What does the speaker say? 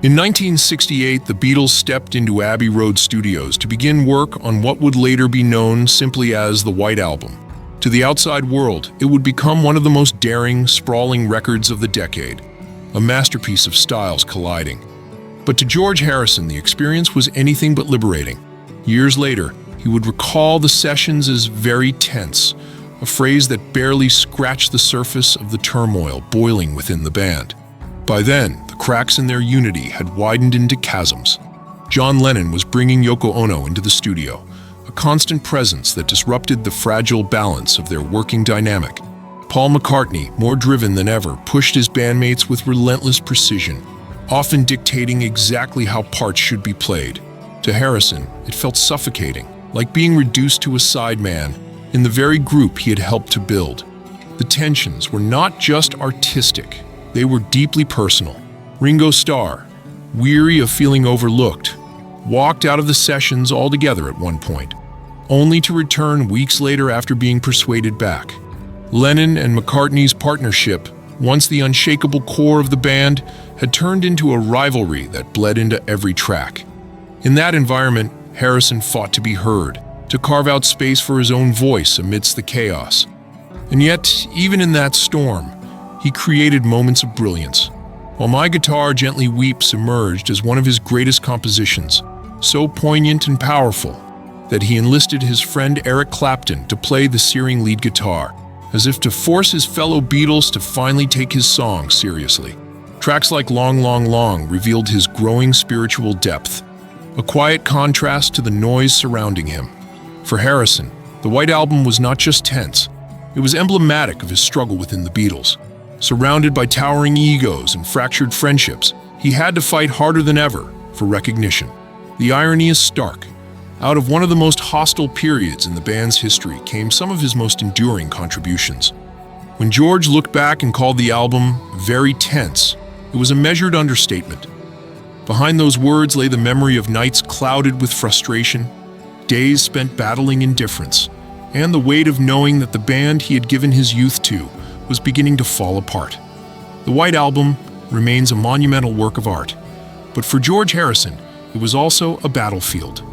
In 1968, the Beatles stepped into Abbey Road Studios to begin work on what would later be known simply as the White Album. To the outside world, it would become one of the most daring, sprawling records of the decade, a masterpiece of styles colliding. But to George Harrison, the experience was anything but liberating. Years later, he would recall the sessions as very tense, a phrase that barely scratched the surface of the turmoil boiling within the band. By then, the cracks in their unity had widened into chasms. John Lennon was bringing Yoko Ono into the studio, a constant presence that disrupted the fragile balance of their working dynamic. Paul McCartney, more driven than ever, pushed his bandmates with relentless precision, often dictating exactly how parts should be played. To Harrison, it felt suffocating, like being reduced to a sideman in the very group he had helped to build. The tensions were not just artistic, they were deeply personal. Ringo Starr, weary of feeling overlooked, walked out of the sessions altogether at one point, only to return weeks later after being persuaded back. Lennon and McCartney's partnership, once the unshakable core of the band, had turned into a rivalry that bled into every track. In that environment, Harrison fought to be heard, to carve out space for his own voice amidst the chaos. And yet, even in that storm, he created moments of brilliance. While My Guitar Gently Weeps emerged as one of his greatest compositions, so poignant and powerful that he enlisted his friend Eric Clapton to play the searing lead guitar, as if to force his fellow Beatles to finally take his song seriously. Tracks like Long, Long, Long revealed his growing spiritual depth, a quiet contrast to the noise surrounding him. For Harrison, the White Album was not just tense, it was emblematic of his struggle within the Beatles. Surrounded by towering egos and fractured friendships, he had to fight harder than ever for recognition. The irony is stark. Out of one of the most hostile periods in the band's history came some of his most enduring contributions. When George looked back and called the album very tense, it was a measured understatement. Behind those words lay the memory of nights clouded with frustration, days spent battling indifference, and the weight of knowing that the band he had given his youth to was beginning to fall apart. The White Album remains a monumental work of art, but for George Harrison, it was also a battlefield.